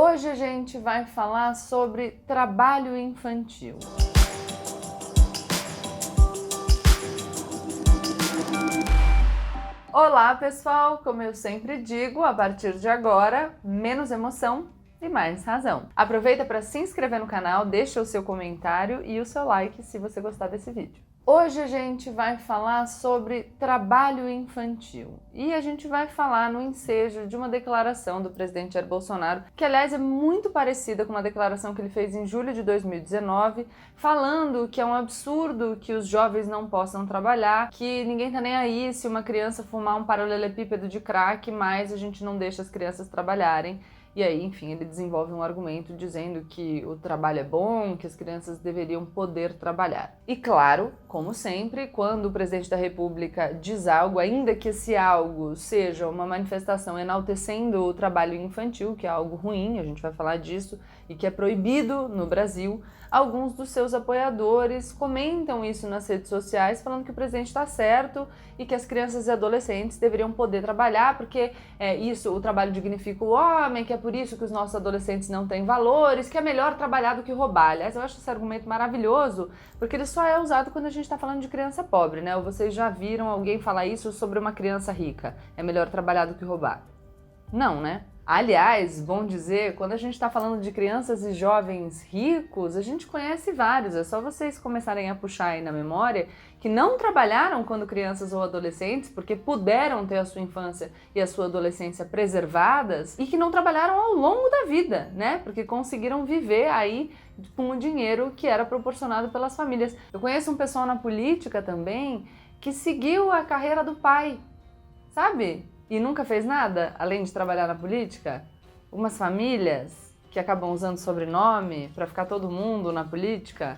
Hoje a gente vai falar sobre trabalho infantil. Olá pessoal, como eu sempre digo, a partir de agora, menos emoção e mais razão. Aproveita para se inscrever no canal, deixa o seu comentário e o seu like se você gostar desse vídeo. Hoje a gente vai falar sobre trabalho infantil e a gente vai falar no ensejo de uma declaração do presidente Jair Bolsonaro, que aliás é muito parecida com uma declaração que ele fez em julho de 2019, falando que é um absurdo que os jovens não possam trabalhar, que ninguém tá nem aí se uma criança fumar um paralelepípedo de crack, mas a gente não deixa as crianças trabalharem. E aí, enfim, ele desenvolve um argumento dizendo que o trabalho é bom, que as crianças deveriam poder trabalhar. E claro, como sempre, quando o presidente da República diz algo, ainda que esse algo seja uma manifestação enaltecendo o trabalho infantil, que é algo ruim, a gente vai falar disso, e que é proibido no Brasil, alguns dos seus apoiadores comentam isso nas redes sociais, falando que o presidente está certo e que as crianças e adolescentes deveriam poder trabalhar, porque o trabalho dignifica o homem, que é por isso que os nossos adolescentes não têm valores, que é melhor trabalhar do que roubar. Aliás, eu acho esse argumento maravilhoso, porque ele só é usado quando a gente está falando de criança pobre, né? Ou vocês já viram alguém falar isso sobre uma criança rica? É melhor trabalhar do que roubar. Não, né? Aliás, bom dizer, quando a gente está falando de crianças e jovens ricos, a gente conhece vários, é só vocês começarem a puxar aí na memória, que não trabalharam quando crianças ou adolescentes, porque puderam ter a sua infância e a sua adolescência preservadas, e que não trabalharam ao longo da vida, né? Porque conseguiram viver aí com o dinheiro que era proporcionado pelas famílias. Eu conheço um pessoal na política também que seguiu a carreira do pai, sabe? E nunca fez nada, além de trabalhar na política? Umas famílias que acabam usando sobrenome para ficar todo mundo na política?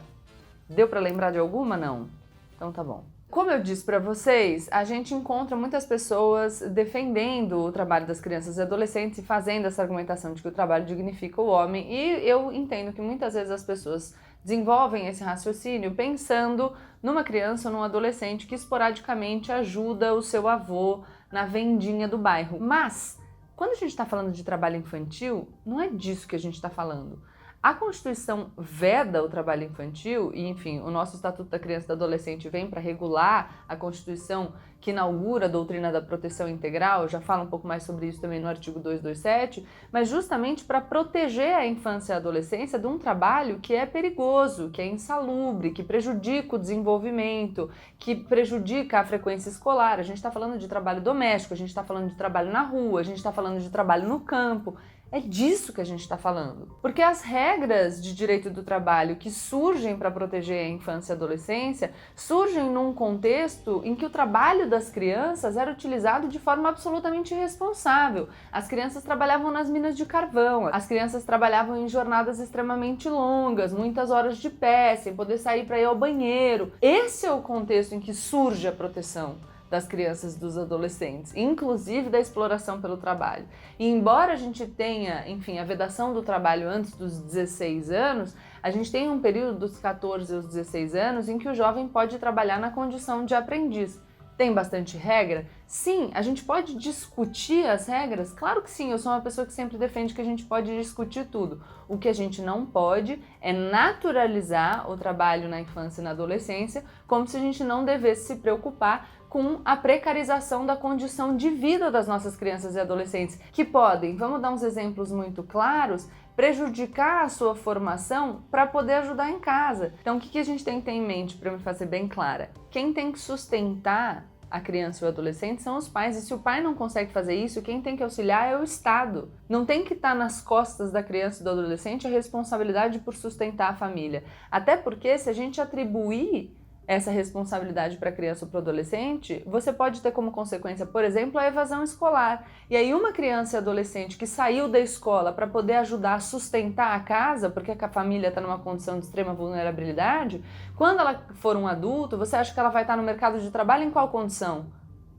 Deu para lembrar de alguma? Não? Então tá bom. Como eu disse para vocês, a gente encontra muitas pessoas defendendo o trabalho das crianças e adolescentes e fazendo essa argumentação de que o trabalho dignifica o homem, e eu entendo que muitas vezes as pessoas desenvolvem esse raciocínio pensando numa criança ou num adolescente que esporadicamente ajuda o seu avô na vendinha do bairro. Mas, quando a gente está falando de trabalho infantil, não é disso que a gente está falando. A Constituição veda o trabalho infantil e, enfim, o nosso Estatuto da Criança e do Adolescente vem para regular a Constituição que inaugura a doutrina da proteção integral, já fala um pouco mais sobre isso também no artigo 227, mas justamente para proteger a infância e a adolescência de um trabalho que é perigoso, que é insalubre, que prejudica o desenvolvimento, que prejudica a frequência escolar. A gente está falando de trabalho doméstico, a gente está falando de trabalho na rua, a gente está falando de trabalho no campo. É disso que a gente está falando. Porque as regras de direito do trabalho que surgem para proteger a infância e a adolescência surgem num contexto em que o trabalho das crianças era utilizado de forma absolutamente irresponsável. As crianças trabalhavam nas minas de carvão, as crianças trabalhavam em jornadas extremamente longas, muitas horas de pé, sem poder sair para ir ao banheiro. Esse é o contexto em que surge a proteção das crianças e dos adolescentes, inclusive da exploração pelo trabalho. E embora a gente tenha, enfim, a vedação do trabalho antes dos 16 anos, a gente tem um período dos 14 aos 16 anos em que o jovem pode trabalhar na condição de aprendiz. Tem bastante regra? Sim, a gente pode discutir as regras? Claro que sim, eu sou uma pessoa que sempre defende que a gente pode discutir tudo. O que a gente não pode é naturalizar o trabalho na infância e na adolescência, como se a gente não devesse se preocupar com a precarização da condição de vida das nossas crianças e adolescentes, que podem, vamos dar uns exemplos muito claros, prejudicar a sua formação para poder ajudar em casa. Então, o que a gente tem que ter em mente, para me fazer bem clara? Quem tem que sustentar a criança e o adolescente são os pais, e se o pai não consegue fazer isso, quem tem que auxiliar é o Estado. Não tem que estar nas costas da criança e do adolescente a responsabilidade por sustentar a família. Até porque, se a gente atribuir essa responsabilidade para a criança ou para o adolescente, você pode ter como consequência, por exemplo, a evasão escolar. E aí uma criança e adolescente que saiu da escola para poder ajudar a sustentar a casa, porque a família está numa condição de extrema vulnerabilidade, quando ela for um adulto, você acha que ela vai estar no mercado de trabalho em qual condição?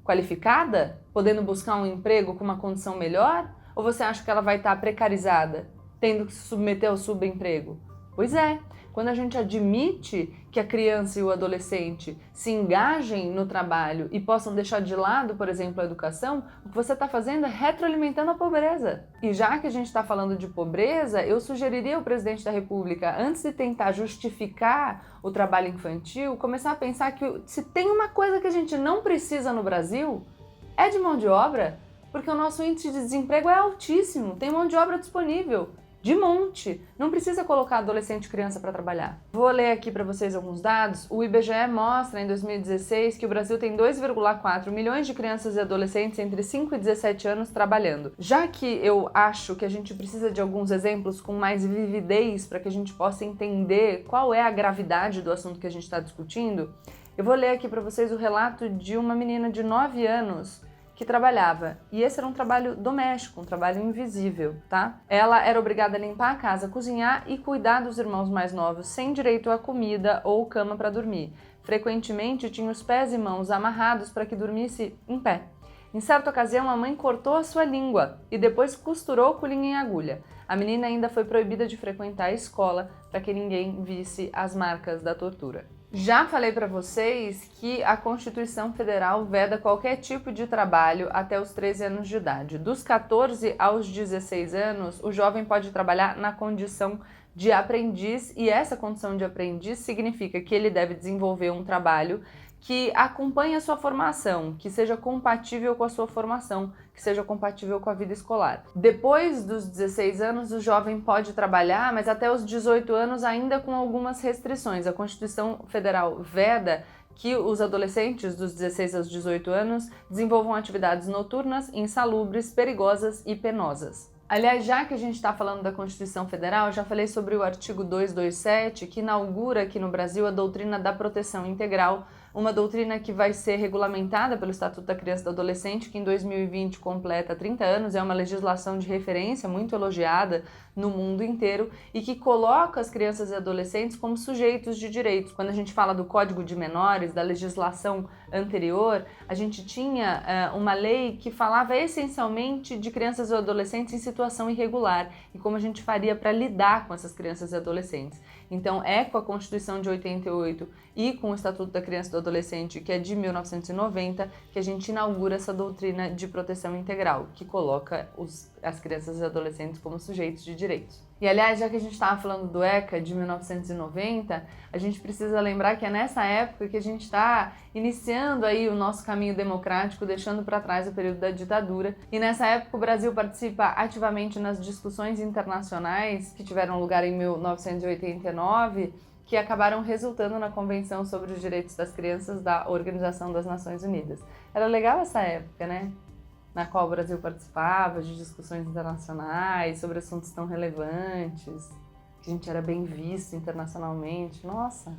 Qualificada? Podendo buscar um emprego com uma condição melhor? Ou você acha que ela vai estar precarizada, tendo que se submeter ao subemprego? Pois é. quando a gente admite que a criança e o adolescente se engajem no trabalho e possam deixar de lado, por exemplo, a educação, o que você está fazendo é retroalimentando a pobreza. E já que a gente está falando de pobreza, eu sugeriria ao presidente da República, antes de tentar justificar o trabalho infantil, começar a pensar que se tem uma coisa que a gente não precisa no Brasil, é de mão de obra, porque o nosso índice de desemprego é altíssimo, tem mão de obra disponível. De monte, não precisa colocar adolescente e criança para trabalhar. Vou ler aqui para vocês alguns dados. O IBGE mostra em 2016 que o Brasil tem 2,4 milhões de crianças e adolescentes entre 5 e 17 anos trabalhando. Já que eu acho que a gente precisa de alguns exemplos com mais vividez para que a gente possa entender qual é a gravidade do assunto que a gente está discutindo, eu vou ler aqui para vocês o relato de uma menina de 9 anos que trabalhava, e esse era um trabalho doméstico, um trabalho invisível, tá? Ela era obrigada a limpar a casa, cozinhar e cuidar dos irmãos mais novos, sem direito a comida ou cama para dormir. Frequentemente tinha os pés e mãos amarrados para que dormisse em pé. Em certa ocasião, a mãe cortou a sua língua e depois costurou com linha e agulha. A menina ainda foi proibida de frequentar a escola para que ninguém visse as marcas da tortura. Já falei para vocês que a Constituição Federal veda qualquer tipo de trabalho até os 13 anos de idade. Dos 14 aos 16 anos, o jovem pode trabalhar na condição de aprendiz, e essa condição de aprendiz significa que ele deve desenvolver um trabalho que acompanhe a sua formação, que seja compatível com a sua formação, que seja compatível com a vida escolar. Depois dos 16 anos, o jovem pode trabalhar, mas até os 18 anos ainda com algumas restrições. A Constituição Federal veda que os adolescentes dos 16 aos 18 anos desenvolvam atividades noturnas, insalubres, perigosas e penosas. Aliás, já que a gente está falando da Constituição Federal, eu já falei sobre o artigo 227, que inaugura aqui no Brasil a doutrina da proteção integral, uma doutrina que vai ser regulamentada pelo Estatuto da Criança e do Adolescente, que em 2020 completa 30 anos, é uma legislação de referência muito elogiada no mundo inteiro e que coloca as crianças e adolescentes como sujeitos de direitos. Quando a gente fala do Código de Menores, da legislação anterior, a gente tinha uma lei que falava essencialmente de crianças e adolescentes em situação irregular e como a gente faria para lidar com essas crianças e adolescentes. Então, é com a Constituição de 88 e com o Estatuto da Criança e do Adolescente, que é de 1990, que a gente inaugura essa doutrina de proteção integral, que coloca as crianças e adolescentes como sujeitos de direitos. E, aliás, já que a gente estava falando do ECA de 1990, a gente precisa lembrar que é nessa época que a gente está iniciando aí o nosso caminho democrático, deixando para trás o período da ditadura. E nessa época o Brasil participa ativamente nas discussões internacionais que tiveram lugar em 1989, que acabaram resultando na Convenção sobre os Direitos das Crianças da Organização das Nações Unidas. Era legal essa época, né? Na qual o Brasil participava de discussões internacionais sobre assuntos tão relevantes, que a gente era bem visto internacionalmente. Nossa,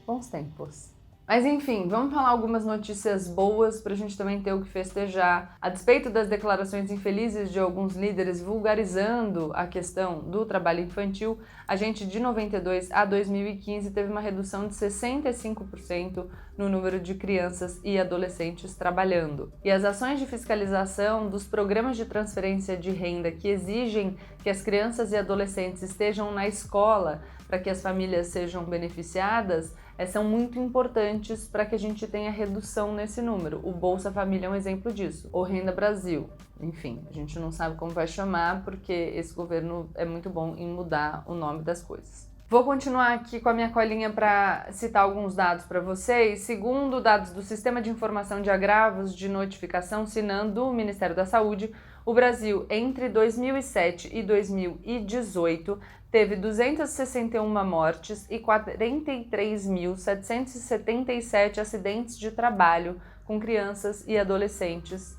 bons tempos. Mas enfim, vamos falar algumas notícias boas para a gente também ter o que festejar. A despeito das declarações infelizes de alguns líderes vulgarizando a questão do trabalho infantil, a gente de 92 a 2015 teve uma redução de 65% no número de crianças e adolescentes trabalhando. E as ações de fiscalização dos programas de transferência de renda que exigem que as crianças e adolescentes estejam na escola para que as famílias sejam beneficiadas são muito importantes para que a gente tenha redução nesse número. O Bolsa Família é um exemplo disso. O Renda Brasil. Enfim, a gente não sabe como vai chamar porque esse governo é muito bom em mudar o nome das coisas. Vou continuar aqui com a minha colinha para citar alguns dados para vocês. Segundo dados do Sistema de Informação de Agravos de Notificação, SINAM, do Ministério da Saúde, o Brasil, entre 2007 e 2018, teve 261 mortes e 43.777 acidentes de trabalho com crianças e adolescentes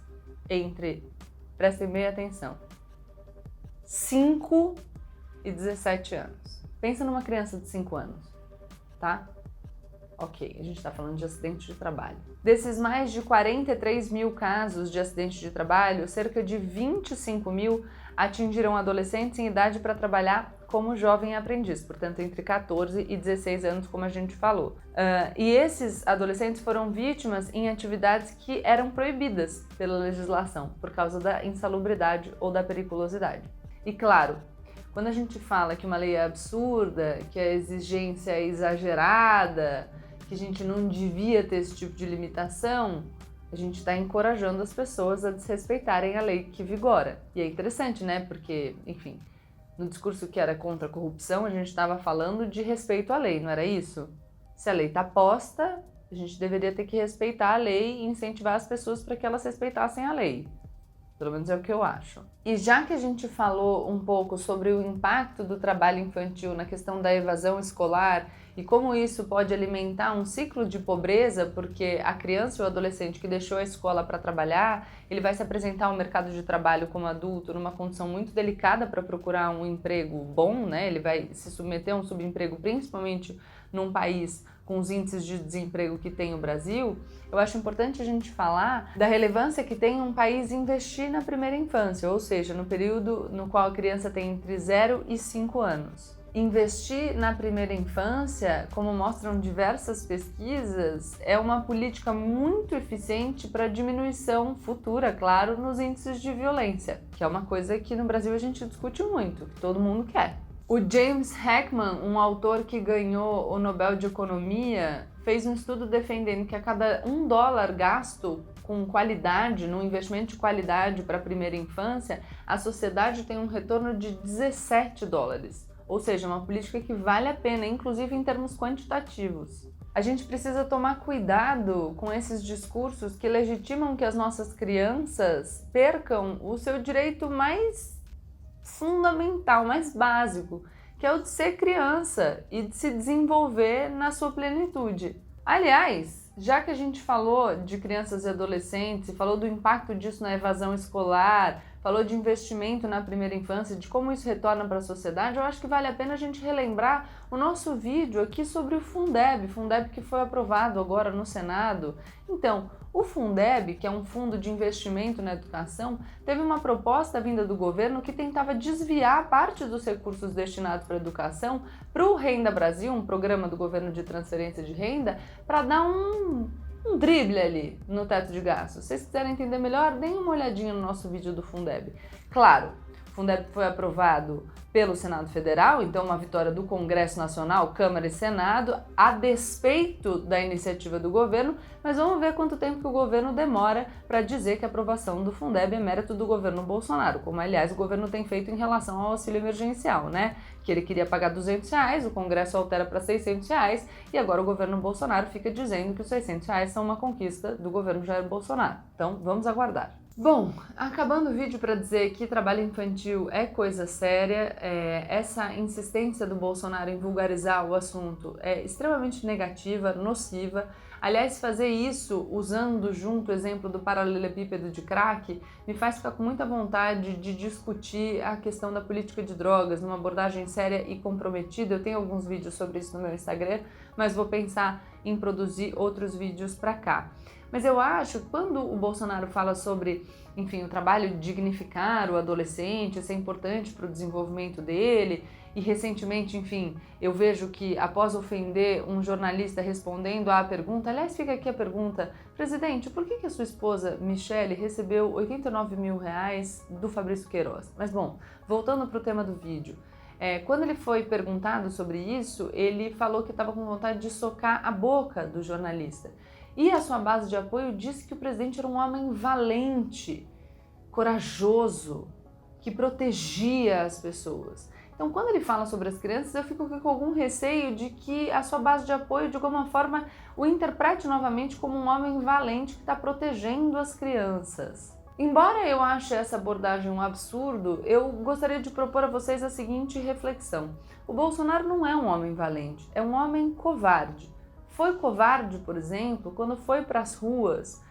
entre, prestem bem atenção, 5 e 17 anos. Pensa numa criança de 5 anos, tá? Ok, a gente está falando de acidente de trabalho. Desses mais de 43 mil casos de acidente de trabalho, cerca de 25 mil atingiram adolescentes em idade para trabalhar como jovem aprendiz, portanto entre 14 e 16 anos, como a gente falou. E esses adolescentes foram vítimas em atividades que eram proibidas pela legislação, por causa da insalubridade ou da periculosidade. E claro, Quando a gente fala que uma lei é absurda, que a exigência é exagerada, que a gente não devia ter esse tipo de limitação, a gente está encorajando as pessoas a desrespeitarem a lei que vigora. E é interessante, né? Porque, enfim, no discurso que era contra a corrupção, a gente estava falando de respeito à lei, não era isso? Se a lei está posta, a gente deveria ter que respeitar a lei e incentivar as pessoas para que elas respeitassem a lei. Pelo menos é o que eu acho. E já que a gente falou um pouco sobre o impacto do trabalho infantil na questão da evasão escolar e como isso pode alimentar um ciclo de pobreza, porque a criança ou adolescente que deixou a escola para trabalhar, ele vai se apresentar ao mercado de trabalho como adulto numa condição muito delicada para procurar um emprego bom, né? Ele vai se submeter a um subemprego, principalmente num país com os índices de desemprego que tem o Brasil. Eu acho importante a gente falar da relevância que tem um país investir na primeira infância, ou seja, no período no qual a criança tem entre 0 e 5 anos. Investir na primeira infância, como mostram diversas pesquisas, é uma política muito eficiente para diminuição futura, claro, nos índices de violência, que é uma coisa que no Brasil a gente discute muito, que todo mundo quer. O James Heckman, um autor que ganhou o Nobel de Economia, fez um estudo defendendo que a cada $1 gasto com qualidade, no investimento de qualidade para a primeira infância, a sociedade tem um retorno de $17. Ou seja, uma política que vale a pena, inclusive em termos quantitativos. A gente precisa tomar cuidado com esses discursos que legitimam que as nossas crianças percam o seu direito mais fundamental, mais básico, que é o de ser criança e de se desenvolver na sua plenitude. Aliás, já que a gente falou de crianças e adolescentes e falou do impacto disso na evasão escolar, falou de investimento na primeira infância, de como isso retorna para a sociedade, eu acho que vale a pena a gente relembrar o nosso vídeo aqui sobre o Fundeb que foi aprovado agora no Senado. Então, o Fundeb, que é um fundo de investimento na educação, teve uma proposta vinda do governo que tentava desviar parte dos recursos destinados para a educação para o Renda Brasil, um programa do governo de transferência de renda, para dar um drible ali no teto de gastos. Se vocês quiserem entender melhor, deem uma olhadinha no nosso vídeo do Fundeb. Claro, o Fundeb foi aprovado pelo Senado Federal, então uma vitória do Congresso Nacional, Câmara e Senado, a despeito da iniciativa do governo, mas vamos ver quanto tempo que o governo demora para dizer que a aprovação do Fundeb é mérito do governo Bolsonaro, como aliás o governo tem feito em relação ao auxílio emergencial, né? Que ele queria pagar R$200, o Congresso altera para R$600 e agora o governo Bolsonaro fica dizendo que os R$600 são uma conquista do governo Jair Bolsonaro. Então vamos aguardar. Bom, acabando o vídeo para dizer que trabalho infantil é coisa séria, essa insistência do Bolsonaro em vulgarizar o assunto é extremamente negativa, nociva. Aliás, fazer isso usando junto o exemplo do paralelepípedo de crack me faz ficar com muita vontade de discutir a questão da política de drogas numa abordagem séria e comprometida. Eu tenho alguns vídeos sobre isso no meu Instagram, mas vou pensar em produzir outros vídeos para cá. Mas eu acho que quando o Bolsonaro fala sobre, enfim, o trabalho de dignificar o adolescente, isso é importante para o desenvolvimento dele, e recentemente, enfim, eu vejo que após ofender um jornalista respondendo à pergunta, aliás, fica aqui a pergunta, presidente, por que a sua esposa Michele recebeu R$89 mil do Fabrício Queiroz? Mas bom, voltando para o tema do vídeo, quando ele foi perguntado sobre isso, ele falou que estava com vontade de socar a boca do jornalista. E a sua base de apoio disse que o presidente era um homem valente, corajoso, que protegia as pessoas. Então, quando ele fala sobre as crianças, eu fico com algum receio de que a sua base de apoio, de alguma forma, o interprete novamente como um homem valente que está protegendo as crianças. Embora eu ache essa abordagem um absurdo, eu gostaria de propor a vocês a seguinte reflexão. O Bolsonaro não é um homem valente, é um homem covarde. Foi covarde, por exemplo, quando foi para as ruas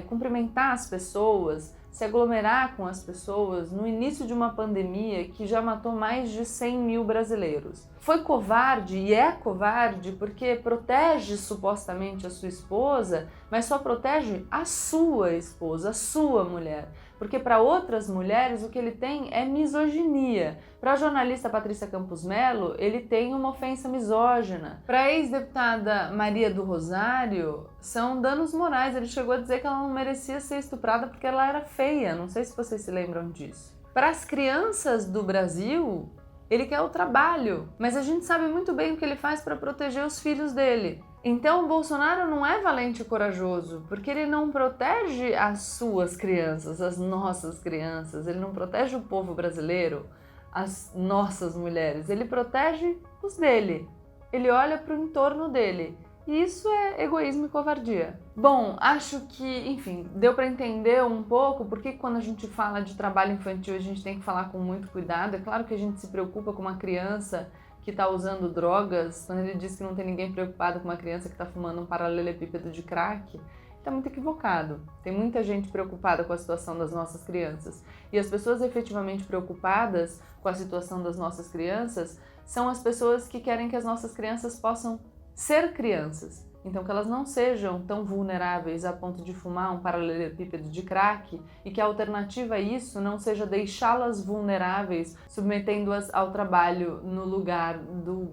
cumprimentar as pessoas, se aglomerar com as pessoas no início de uma pandemia que já matou mais de 100 mil brasileiros. Foi covarde e é covarde porque protege supostamente a sua esposa, mas só protege a sua esposa, a sua mulher. Porque para outras mulheres o que ele tem é misoginia. Para a jornalista Patrícia Campos Melo, ele tem uma ofensa misógina. Para a ex-deputada Maria do Rosário, são danos morais. Ele chegou a dizer que ela não merecia ser estuprada porque ela era feia. Não sei se vocês se lembram disso. Para as crianças do Brasil, Ele quer o trabalho, mas a gente sabe muito bem o que ele faz para proteger os filhos dele. Então o Bolsonaro não é valente e corajoso, porque ele não protege as suas crianças, as nossas crianças, ele não protege o povo brasileiro, as nossas mulheres, ele protege os dele. Ele olha para o entorno dele. E isso é egoísmo e covardia. Bom, acho que, enfim, deu para entender um pouco porque quando a gente fala de trabalho infantil a gente tem que falar com muito cuidado. É claro que a gente se preocupa com uma criança que está usando drogas. Quando ele diz que não tem ninguém preocupado com uma criança que está fumando um paralelepípedo de crack, está muito equivocado. Tem muita gente preocupada com a situação das nossas crianças. E as pessoas efetivamente preocupadas com a situação das nossas crianças são as pessoas que querem que as nossas crianças possam ser crianças, então que elas não sejam tão vulneráveis a ponto de fumar um paralelepípedo de crack e que a alternativa a isso não seja deixá-las vulneráveis, submetendo-as ao trabalho no lugar do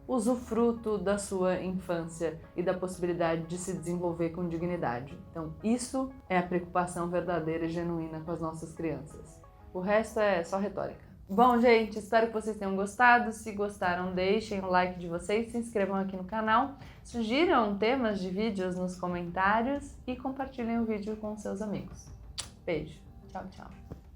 usufruto da sua infância e da possibilidade de se desenvolver com dignidade. Então isso é a preocupação verdadeira e genuína com as nossas crianças. O resto é só retórica. Bom, gente, espero que vocês tenham gostado. Se gostaram, deixem o like de vocês, se inscrevam aqui no canal, sugiram temas de vídeos nos comentários e compartilhem o vídeo com seus amigos. Beijo, tchau, tchau.